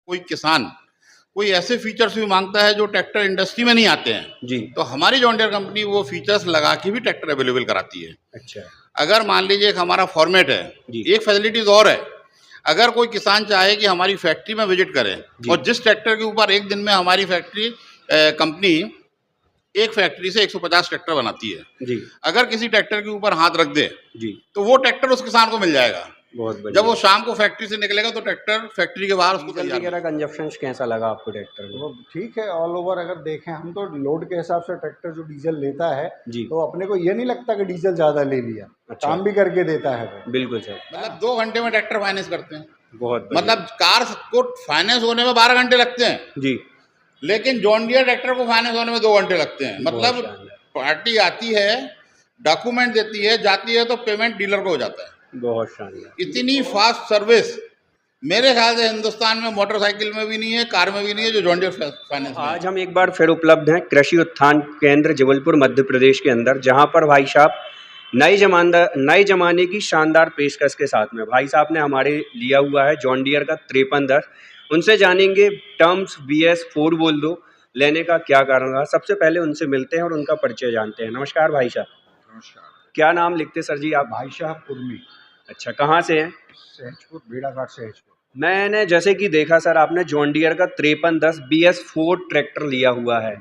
कोई किसान कोई ऐसे फीचर्स भी मांगता है जो ट्रैक्टर इंडस्ट्री में नहीं आते हैं जी। तो हमारी जॉन डियर कंपनी वो फीचर्स लगा के भी ट्रैक्टर अवेलेबल कराती है। अच्छा अगर मान लीजिए एक हमारा फॉर्मेट है, जी। एक फैसिलिटीज और है, अगर कोई किसान चाहे कि हमारी फैक्ट्री में विजिट करें जी। और जिस ट्रैक्टर के ऊपर एक दिन में हमारी फैक्ट्री कंपनी एक फैक्ट्री से 150 ट्रैक्टर बनाती है, जी। अगर किसी ट्रैक्टर के ऊपर हाथ रख दे जी। तो वो ट्रैक्टर उस किसान को मिल जाएगा। बहुत जब बढ़िया। वो शाम को फैक्ट्री से निकलेगा तो ट्रैक्टर फैक्ट्री के बाहर उसको डीजल तैयार वगैरह कंजप्शन कैसा लगा आपको ट्रैक्टर में? वो ठीक है, ऑल ओवर अगर देखें हम तो लोड के हिसाब से ट्रैक्टर जो डीजल लेता है जी। तो अपने को ये नहीं लगता कि डीजल ज़्यादा ले लिया। अच्छा। काम भी करके देता है वो। बिल्कुल सर। मतलब 2 घंटे में ट्रैक्टर फाइनेंस करते हैं। बहुत बढ़िया। मतलब कार को फाइनेंस होने में 12 घंटे लगते हैं, जी। लेकिन जॉन डियर ट्रैक्टर को फाइनेंस होने में 2 घंटे लगते हैं। मतलब पार्टी आती है, डॉक्यूमेंट देती है, जाती है तो पेमेंट डीलर को हो जाता है। बहुत शानदार। इतनी फास्ट सर्विस मेरे ख्याल से हिंदुस्तान में मोटरसाइकिल में भी नहीं है, कार में भी नहीं है जो जॉन डियर फाइनेंस में है। आज हम एक बार फिर उपलब्ध हैं कृषि उत्थान केंद्र जबलपुर मध्य प्रदेश के अंदर, जहां पर भाई साहब नए जमाने की शानदार पेशकश के साथ में भाई साहब ने हमारे लिया हुआ है जॉन डियर का 5310। उनसे जानेंगे टर्म्स BS4 बोल दो लेने का क्या कारण रहा। सबसे पहले उनसे मिलते हैं और उनका परिचय जानते हैं। नमस्कार भाई साहब। नमस्कार। क्या नाम लिखते सर जी आप? भाई साहब कुर्मी। अच्छा, कहाँ से हैं? सहजपुर, भेड़ाघाट सहजपुर। मैंने जैसे कि देखा सर आपने जॉन डियर का 5310 BS4 ट्रैक्टर लिया हुआ है,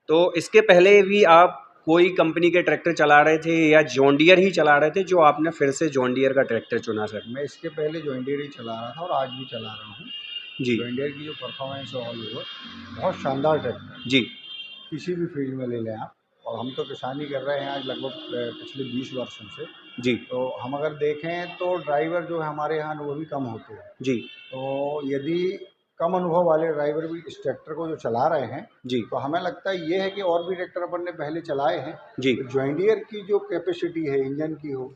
तो इसके पहले भी आप कोई कंपनी के ट्रैक्टर चला रहे थे या जॉन डियर ही चला रहे थे जो आपने फिर से जॉन डियर का ट्रैक्टर चुना सर? मैं इसके पहले जॉन डियर ही चला रहा था और आज भी चला रहा हूँ जी। जॉन डियर की जो परफॉर्मेंस है ऑल ओवर बहुत शानदार ट्रैक्टर है। जी। किसी भी फील्ड में ले लें आप, और हम तो किसानी कर रहे हैं आज लगभग पिछले 20 वर्षों से। जी। तो हम अगर देखें तो ड्राइवर जो है हमारे यहाँ अनुभवी कम होते हैं। जी। तो यदि कम अनुभव वाले ड्राइवर भी इस ट्रैक्टर को जो चला रहे हैं जी। तो हमें लगता है ये है कि और भी ट्रैक्टर अपन ने पहले चलाए हैं। जी। तो जॉन डियर की जो कैपेसिटी है इंजन की हो,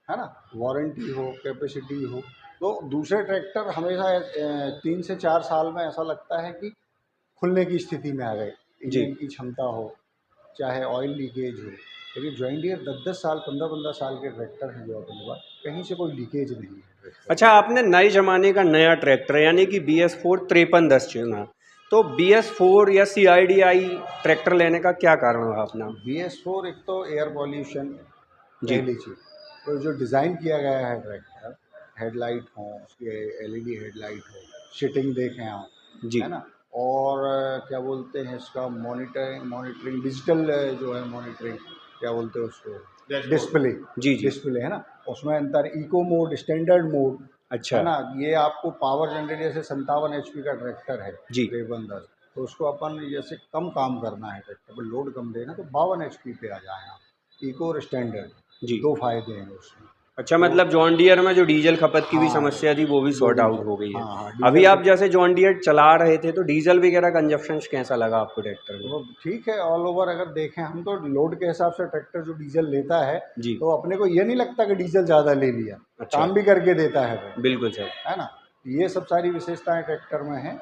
है ना, वारंटी हो, कैपेसिटी हो, तो दूसरे ट्रैक्टर हमेशा 3 से 4 साल में ऐसा लगता है कि खुलने की स्थिति में आ गए। इंजन की क्षमता हो, चाहे ऑयल लीकेज हो, लेकिन जॉन डियर 10-10 साल 15-15 साल के ट्रैक्टर हैं जो अपने पास, कहीं से कोई लीकेज नहीं है ट्रैक्टर। अच्छा, आपने नए ज़माने का नया ट्रैक्टर यानी कि BS4 5310 चुना, तो BS4 या CIDI ट्रैक्टर लेने का क्या कारण रहा अपना? BS4 एक तो एयर पॉल्यूशन जी। पहली चीज़, तो जो डिज़ाइन किया गया है ट्रैक्टर, हेडलाइट हो, उसकी LED हेडलाइट हो, सीटिंग देखें आप, जी। है ना, और क्या बोलते हैं इसका मॉनिटरिंग डिजिटल जो है मॉनिटरिंग, क्या बोलते हैं उसको, डिस्प्ले। जी। जी। डिस्प्ले है ना, उसमें अंतर इको मोड, स्टैंडर्ड मोड, अच्छा। है ना। ये आपको पावर जनरेटर जैसे 57 HP का ट्रैक्टर है जी। 5310, तो उसको अपन जैसे कम काम करना है ट्रैक्टर पर, लोड कम देना, तो 52 HP पे आ जाए आप, इको और स्टैंडर्ड। जी। 2 फायदे हैं उसमें। अच्छा, मतलब जॉन डियर में जो डीजल खपत की भी हाँ, समस्या थी वो भी सॉर्ट आउट हो गई है। हाँ, अभी डीजल आप जैसे जॉन डियर चला रहे थे तो डीजल वगैरह कंजप्शन कैसा लगा आपको ट्रैक्टर में? वो ठीक है, ऑल ओवर अगर देखें हम तो लोड के हिसाब से ट्रैक्टर जो डीजल लेता है जी। तो अपने को ये नहीं लगता कि डीजल ज़्यादा ले लिया। अच्छा। काम भी करके देता है वो। बिल्कुल सर। है ना, ये सब सारी विशेषताएं ट्रैक्टर में हैं,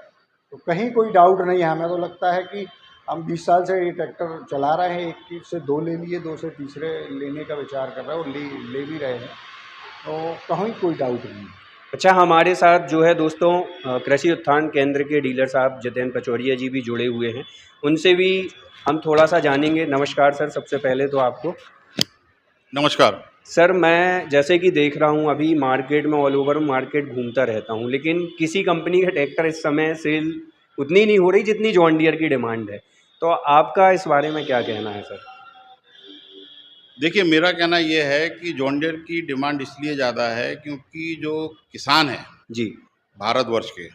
तो कहीं कोई डाउट नहीं है। हमें तो लगता है कि हम 20 साल से ये ट्रैक्टर चला रहे हैं, एक से 2 ले लिए, 2 से तीसरे लेने का विचार कर रहे हैं और ले भी रहे हैं, तो कहीं कोई डाउट नहीं है। अच्छा, हमारे साथ जो है दोस्तों कृषि उत्थान केंद्र के डीलर साहब जितेंद्र पचौरिया जी भी जुड़े हुए हैं, उनसे भी हम थोड़ा सा जानेंगे। नमस्कार सर, सबसे पहले तो आपको। नमस्कार सर, मैं जैसे कि देख रहा हूँ अभी मार्केट में, ऑल ओवर मार्केट घूमता रहता हूँ, लेकिन किसी कंपनी का ट्रैक्टर इस समय सेल उतनी नहीं हो रही जितनी जॉन डियर की डिमांड है, तो आपका इस बारे में क्या कहना है सर? देखिए, मेरा कहना ये है कि जॉन डियर की डिमांड इसलिए ज़्यादा है क्योंकि जो किसान हैं जी। भारतवर्ष के,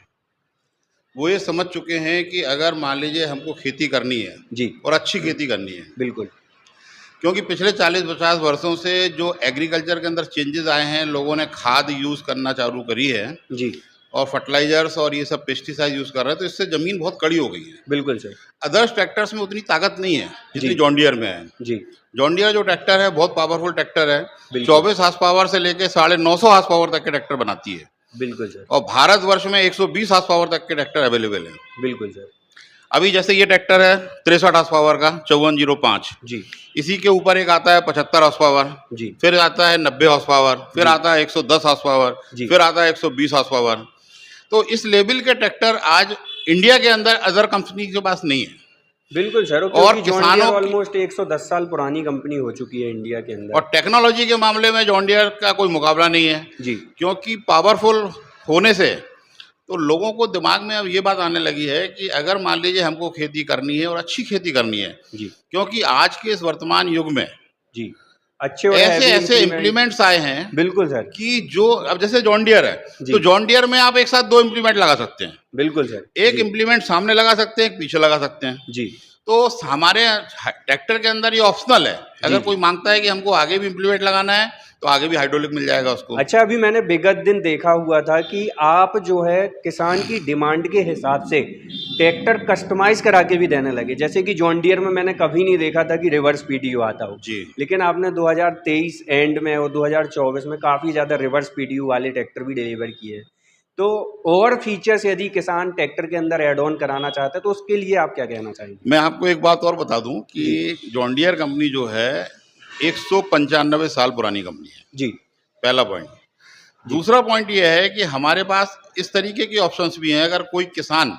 वो ये समझ चुके हैं कि अगर मान लीजिए हमको खेती करनी है जी। और अच्छी खेती करनी है, बिल्कुल। क्योंकि पिछले 40-50 वर्षों से जो एग्रीकल्चर के अंदर चेंजेस आए हैं, लोगों ने खाद यूज़ करना चालू करी है जी। और फर्टिलाइजर्स और ये सब पेस्टिसाइड यूज़ कर रहे हैं, तो इससे ज़मीन बहुत कड़ी हो गई है। बिल्कुल सर। अदर्स ट्रैक्टर्स में उतनी ताकत नहीं है जितनी जी। जॉन डियर में है। जी। जॉन डियर जो ट्रैक्टर है बहुत पावरफुल ट्रैक्टर है, बिल्कुल। 24 हार्स पावर से लेके 950 हार्स पावर तक के ट्रैक्टर बनाती है। बिल्कुल सर। और भारतवर्ष में 120 हार्स पावर तक के ट्रैक्टर अवेलेबल हैं। बिल्कुल सर। अभी जैसे ये ट्रैक्टर है 63 हार्स पावर का 5405, जी। इसी के ऊपर एक आता है 75 हार्स पावर, जी। फिर आता है 90 हार्स पावर, फिर जी। आता है 110 हार्स पावर, जी। फिर आता है 120 हार्स पावर। तो इस लेवल के ट्रैक्टर आज इंडिया के अंदर अदर कंपनी के पास नहीं है। बिल्कुल सर, और किसानों की ऑलमोस्ट 110 साल पुरानी कंपनी हो चुकी है इंडिया के अंदर। और टेक्नोलॉजी के मामले में जॉन डियर का कोई मुकाबला नहीं है जी। क्योंकि पावरफुल होने से तो लोगों को दिमाग में अब ये बात आने लगी है कि अगर मान लीजिए हमको खेती करनी है और अच्छी खेती करनी है जी क्योंकि आज के इस वर्तमान युग में जी अच्छे और ऐसे heavy ऐसे implement- इम्प्लीमेंट्स आए हैं बिल्कुल सर, कि जो अब जैसे जॉन डियर है जी। तो जॉन डियर में आप एक साथ 2 इम्प्लीमेंट लगा सकते हैं। बिल्कुल सर, एक इम्प्लीमेंट सामने लगा सकते हैं, एक पीछे लगा सकते हैं। जी तो हमारे ट्रैक्टर के अंदर ये ऑप्शनल है, अगर कोई मांगता है कि हमको आगे भी इम्प्लीमेंट लगाना है तो आगे भी हाइड्रोलिक मिल जाएगा उसको। अच्छा, अभी मैंने विगत दिन देखा हुआ था कि आप जो है किसान की डिमांड के हिसाब से ट्रैक्टर कस्टमाइज करा के भी देने लगे। जैसे कि जॉन डियर में मैंने कभी नहीं देखा था कि रिवर्स पीटीओ आता हो जी। लेकिन आपने 2023 एंड में और 2024 में काफ़ी ज़्यादा रिवर्स पीटीओ वाले ट्रैक्टर भी डिलीवर किए हैं। तो और फीचर्स यदि किसान ट्रैक्टर के अंदर एड ऑन कराना चाहता है तो उसके लिए आप क्या कहना चाहेंगे? मैं आपको एक बात और बता दूं कि जॉन डियर कंपनी जो है 195 साल पुरानी कंपनी है। जी। पहला पॉइंट। दूसरा पॉइंट ये है कि हमारे पास इस तरीके के ऑप्शंस भी हैं, अगर कोई किसान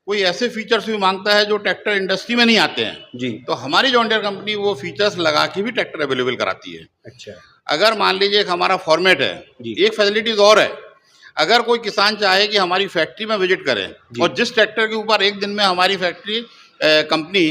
कोई ऐसे फीचर्स भी मांगता है जो ट्रैक्टर इंडस्ट्री में नहीं आते हैं जी। तो हमारी जॉन डियर कंपनी वो फीचर्स लगा के भी ट्रैक्टर अवेलेबल कराती है। अच्छा। अगर मान लीजिए एक हमारा फॉर्मेट है, जी। एक फैसिलिटीज और है, अगर कोई किसान चाहे कि हमारी फैक्ट्री में विजिट करें और जिस ट्रैक्टर के ऊपर एक दिन में हमारी फैक्ट्री कंपनी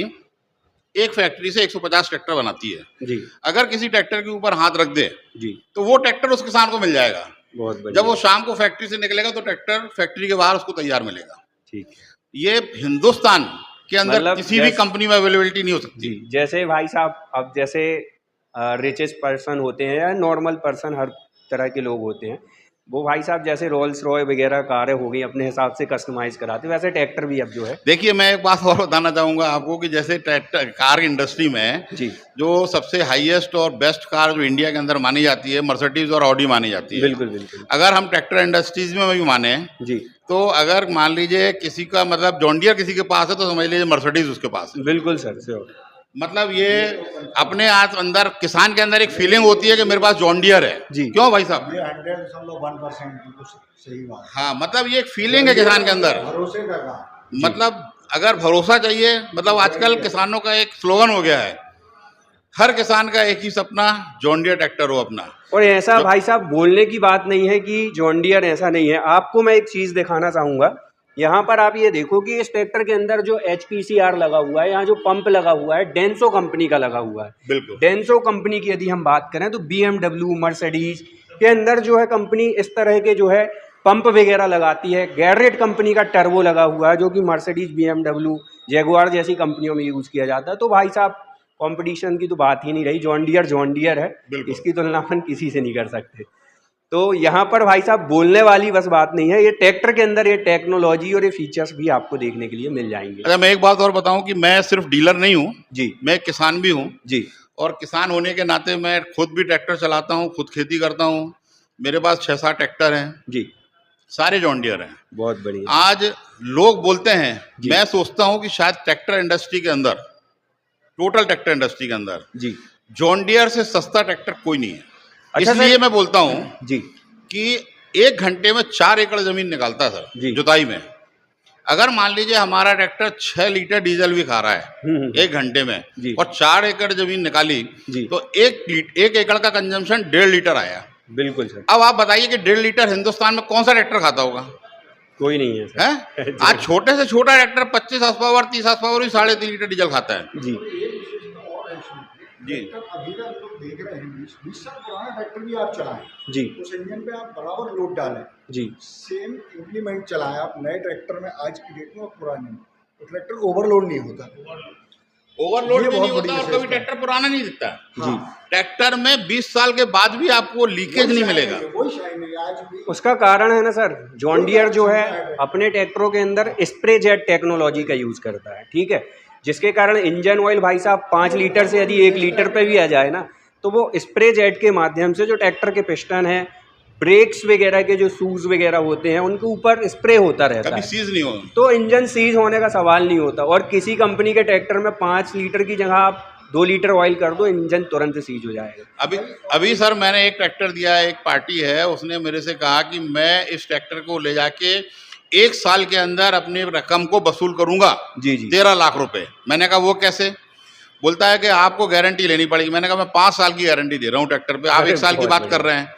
एक फैक्ट्री से 150 ट्रैक्टर बनाती है, जी। अगर किसी ट्रैक्टर के ऊपर हाथ रख दे जी। तो वो ट्रैक्टर उस किसान को मिल जाएगा। बहुत बढ़िया। जब वो शाम को फैक्ट्री से निकलेगा तो ट्रैक्टर फैक्ट्री के बाहर उसको तैयार मिलेगा। ठीक है। ये हिंदुस्तान के अंदर मतलब किसी भी कंपनी में अवेलेबिलिटी नहीं हो सकती। जी, जैसे भाई साहब अब जैसे रिचेस्ट पर्सन होते हैं या नॉर्मल पर्सन हर तरह के लोग होते हैं, वो भाई साहब जैसे रोल्स रॉय वगैरह कारें हो गई अपने हिसाब से कस्टमाइज कराते, वैसे ट्रैक्टर भी अब जो है। देखिए मैं एक बात और बताना चाहूँगा आपको कि जैसे ट्रैक्टर कार इंडस्ट्री में जी। जो सबसे हाईएस्ट और बेस्ट कार जो इंडिया के अंदर मानी जाती है मर्सिडीज और ऑडी मानी जाती है। बिल्कुल बिल्कुल। अगर हम ट्रैक्टर इंडस्ट्रीज में भी माने जी। तो अगर मान लीजिए किसी का मतलब जॉन डियर किसी के पास है तो समझ लीजिए मर्सिडीज उसके पास है। बिल्कुल सर, श्योर। मतलब ये अपने आज अंदर किसान के अंदर एक फीलिंग होती है कि मेरे पास जॉन डियर है। जी। क्यों भाई साहब? ये 100.1% बिल्कुल सही बात है। हाँ, मतलब ये एक फीलिंग है किसान के अंदर। भरोसे का काम। मतलब अगर भरोसा चाहिए, मतलब आजकल किसानों का एक स्लोगन हो गया है, हर किसान का एक ही सपना जॉन डियर ट्रैक्टर हो अपना। और ऐसा भाई साहब बोलने की बात नहीं है कि जॉन डियर ऐसा नहीं है। आपको मैं एक चीज़ दिखाना चाहूँगा, यहाँ पर आप ये देखो कि इस ट्रैक्टर के अंदर जो HPCR लगा हुआ है, यहाँ जो पंप लगा हुआ है डेंसो कंपनी का लगा हुआ है। बिल्कुल। डेंसो कंपनी की यदि हम बात करें तो BMW, मर्सिडीज के अंदर जो है कंपनी इस तरह के जो है पंप वगैरह लगाती है। गैरेट कंपनी का टर्बो लगा हुआ है जो कि मर्सिडीज, BMW, जैगुआर जैसी कंपनियों में यूज़ किया जाता है। तो भाई साहब कंपटीशन की तो बात ही नहीं रही, जॉन डियर है, इसकी तुलना अपन किसी से नहीं कर सकते। तो यहाँ पर भाई साहब बोलने वाली बस बात नहीं है, ये ट्रैक्टर के अंदर ये टेक्नोलॉजी और ये फीचर्स भी आपको देखने के लिए मिल जाएंगे। अच्छा, मैं एक बात और बताऊं कि मैं सिर्फ डीलर नहीं हूं जी। मैं किसान भी हूं जी। और किसान होने के नाते मैं खुद भी ट्रैक्टर चलाता हूं, खुद खेती करता हूं। मेरे पास 6-7 ट्रैक्टर हैं, जी। सारे जॉन डियर हैं। बहुत बढ़िया। आज लोग बोलते हैं, जी। मैं सोचता हूं कि शायद ट्रैक्टर इंडस्ट्री के अंदर, टोटल ट्रैक्टर इंडस्ट्री के अंदर जी। जॉन डियर से सस्ता ट्रैक्टर कोई नहीं है। अच्छा इसलिए सर, मैं बोलता हूं जी कि 1 घंटे में 4 एकड़ जमीन निकालता है जी। सर जुताई में। अगर मान लीजिए हमारा ट्रैक्टर 6 लीटर डीजल भी खा रहा है 1 घंटे में जी। और 4 एकड़ जमीन निकाली जी। तो 1 एकड़ का कंजम्पशन 1.5 लीटर आया। बिल्कुल सर। अब आप बताइए कि 1.5 लीटर हिंदुस्तान में कौन सा ट्रैक्टर खाता होगा? कोई नहीं है सर। है? आज छोटे से छोटा tractor 25 horse power 30 horse power भी 3.5 लीटर डीजल खाता है। जी। जी। ट्रैक्टर अभी का लोग देख रहे हैं 20 साल पुराना ट्रैक्टर भी आप चलाएं, जी। उस इंजन पे आप बराबर लोड डालें, जी। सेम इम्प्लीमेंट चलाएं आप नए ट्रैक्टर में आज की डेट में और पुराने में, तो ट्रैक्टर ओवरलोड नहीं होता। ओवरलोड ये भी नहीं बहुत होता बड़ी और कभी विशेषता है। ट्रैक्टर पुराना नहीं दिखता। जी। ट्रैक्टर में 20 साल के बाद भी आपको लीकेज नहीं मिलेगा। वही शाइन है आज भी। उसका कारण है ना सर, जॉन डियर जो है अपने ट्रैक्टरों के अंदर स्प्रे जेट टेक्नोलॉजी का यूज़ करता है, ठीक है, जिसके कारण इंजन ऑयल भाई साहब 5 लीटर से यदि 1 लीटर पे भी आ जाए ना तो वो स्प्रे जेट के माध्यम से जो ट्रैक्टर के पिस्टन है, ब्रेक्स वगैरह के जो शूज वगैरह होते हैं उनके ऊपर स्प्रे होता रहता कभी है, सीज नहीं होगा। तो इंजन सीज होने का सवाल नहीं होता। और किसी कंपनी के ट्रैक्टर में 5 लीटर की जगह आप 2 लीटर ऑयल कर दो, इंजन तुरंत सीज हो जाएगा। अभी सर मैंने एक ट्रैक्टर दिया है, एक पार्टी है, उसने मेरे से कहा कि मैं इस ट्रैक्टर को ले जाके 1 साल के अंदर अपनी रकम को वसूल करूंगा जी जी 13 लाख रुपए। मैंने कहा वो कैसे? बोलता है कि आपको गारंटी लेनी पड़ेगी। मैंने कहा मैं 5 साल की गारंटी दे रहा हूँ ट्रैक्टर पे, आप अरे 1 साल की बहुत बात कर रहे हैं।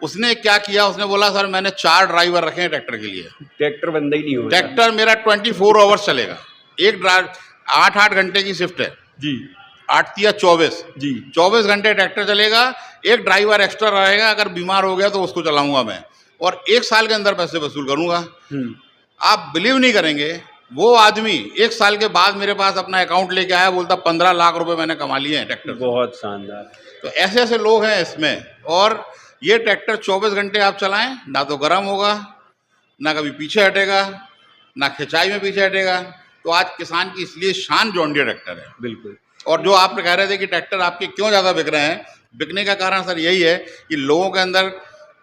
उसने क्या किया, उसने बोला सर मैंने 4 ड्राइवर रखे हैं ट्रैक्टर के लिए, ट्रैक्टर बंदा ही नहीं होता। ट्रैक्टर मेरा 24 आवर्स चलेगा। एक ड्राइवर 8-8 घंटे की शिफ्ट है, जी 8 या 24 जी 24 घंटे ट्रैक्टर चलेगा। एक ड्राइवर एक्स्ट्रा रहेगा, अगर बीमार हो गया तो उसको चलाऊंगा मैं, और 1 साल के अंदर पैसे वसूल करूंगा। आप बिलीव नहीं करेंगे, वो आदमी 1 साल के बाद मेरे पास अपना अकाउंट लेके आया, बोलता 15 लाख रुपए मैंने कमा लिए हैं ट्रैक्टर से। बहुत शानदार। तो ऐसे ऐसे लोग हैं इसमें। और ये ट्रैक्टर 24 घंटे आप चलाएं, ना तो गर्म होगा, ना कभी पीछे हटेगा, ना खिंचाई में पीछे हटेगा। तो आज किसान की इसलिए शान जॉन डीयर ट्रैक्टर है। बिल्कुल। और जो आप कह रहे थे कि ट्रैक्टर आपके क्यों ज़्यादा बिक रहे हैं, बिकने का कारण सर यही है कि लोगों के अंदर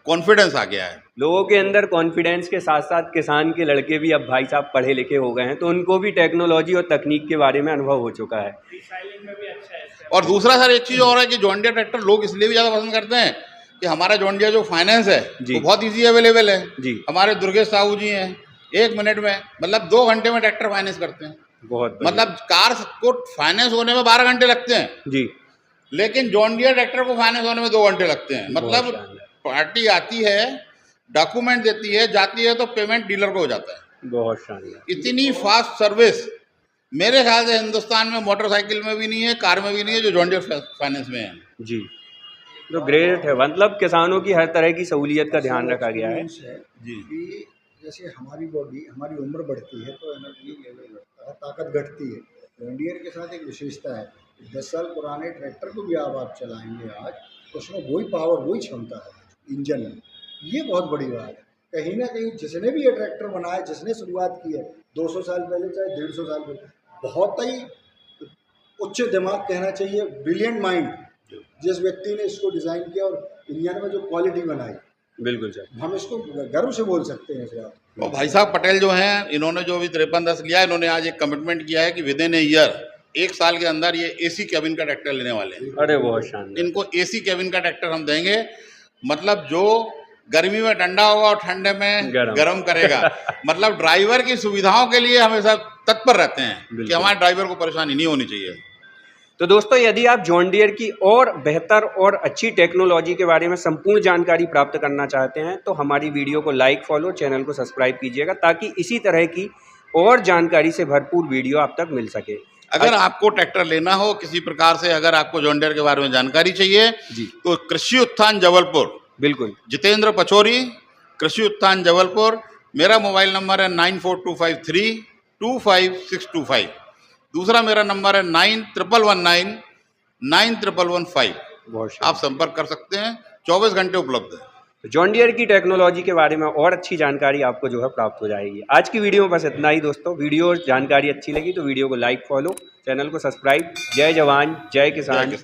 कॉन्फिडेंस आ गया है। लोगों के अंदर कॉन्फिडेंस के साथ साथ किसान के लड़के भी अब भाई साहब पढ़े लिखे हो गए हैं, तो उनको भी टेक्नोलॉजी और तकनीक के बारे में अनुभव हो चुका है। और दूसरा सर एक चीज़ और है कि जॉन डीयर ट्रैक्टर लोग इसलिए भी ज़्यादा पसंद करते हैं कि हमारा जॉन डीयर जो फाइनेंस है जी। वो बहुत ईजी अवेलेबल है जी। हमारे दुर्गेश साहू जी हैं, 1 मिनट में मतलब 2 घंटे में ट्रैक्टर फाइनेंस करते हैं। बहुत बढ़िया। मतलब कार को फाइनेंस होने में 12 घंटे लगते हैं, जी लेकिन जॉन डीयर ट्रैक्टर को फाइनेंस होने में 2 घंटे लगते हैं। मतलब बहुत शानदार। पार्टी आती है, डॉक्यूमेंट देती है, जाती है, तो पेमेंट डीलर को हो जाता है। बहुत शानदार। इतनी फास्ट सर्विस मेरे ख्याल से हिंदुस्तान में मोटरसाइकिल में भी नहीं है, कार में भी नहीं है, जो जॉन डीयर फाइनेंस में है। जी तो ग्रेट है, मतलब किसानों की हर तरह की सहूलियत का ध्यान रखा गया है। जी। कि जैसे हमारी बॉडी, हमारी उम्र बढ़ती है तो एनर्जी लेवल बढ़ता है, ताकत घटती है। जॉन डीयर के साथ एक विशेषता है, 10 साल पुराने ट्रैक्टर को भी आप चलाएंगे आज, तो उसमें वही पावर, वही क्षमता है इंजन में। ये बहुत बड़ी बात है। कहीं ना कहीं जिसने भी ये ट्रैक्टर बनाया, जिसने शुरुआत की है 200 साल पहले चाहे 150 साल पहले, बहुत ही उच्च दिमाग कहना चाहिए, ब्रिलियंट माइंड, जिस व्यक्ति ने इसको डिज़ाइन किया और इंडियन में जो क्वालिटी बनाई, बिल्कुल सर। हम इसको गर्व से बोल सकते हैं सर। और भाई साहब पटेल जो हैं, इन्होंने जो अभी 5310 लिया, इन्होंने आज एक कमिटमेंट किया है कि विद इन ए ईयर, 1 साल के अंदर ये एसी कैबिन का ट्रैक्टर लेने वाले हैं। अरे बहुत शानदार। इनको एसी कैबिन का ट्रैक्टर हम देंगे, मतलब जो गर्मी में ठंडा होगा और ठंडे में गर्म करेगा। मतलब ड्राइवर की सुविधाओं के लिए हमेशा तत्पर रहते हैं कि हमारे ड्राइवर को परेशानी नहीं होनी चाहिए। तो दोस्तों, यदि आप जॉन डीयर की और बेहतर और अच्छी टेक्नोलॉजी के बारे में संपूर्ण जानकारी प्राप्त करना चाहते हैं तो हमारी वीडियो को लाइक, फॉलो, चैनल को सब्सक्राइब कीजिएगा, ताकि इसी तरह की और जानकारी से भरपूर वीडियो आप तक मिल सके। अगर आपको ट्रैक्टर लेना हो किसी प्रकार से, अगर आपको जॉन डीयर के बारे में जानकारी चाहिए जी तो कृषि उत्थान जबलपुर, बिल्कुल, जितेंद्र पचौरी, कृषि उत्थान जबलपुर। मेरा मोबाइल नंबर है 9425325625। दूसरा मेरा नंबर है 91199115। बहुत आप संपर्क कर सकते हैं, 24 घंटे उपलब्ध है। जॉन डीयर की टेक्नोलॉजी के बारे में और अच्छी जानकारी आपको जो है प्राप्त हो जाएगी। आज की वीडियो में बस इतना ही दोस्तों। वीडियो जानकारी अच्छी लगी तो वीडियो को लाइक, फॉलो, चैनल को सब्सक्राइब। जय जवान, जय किसान।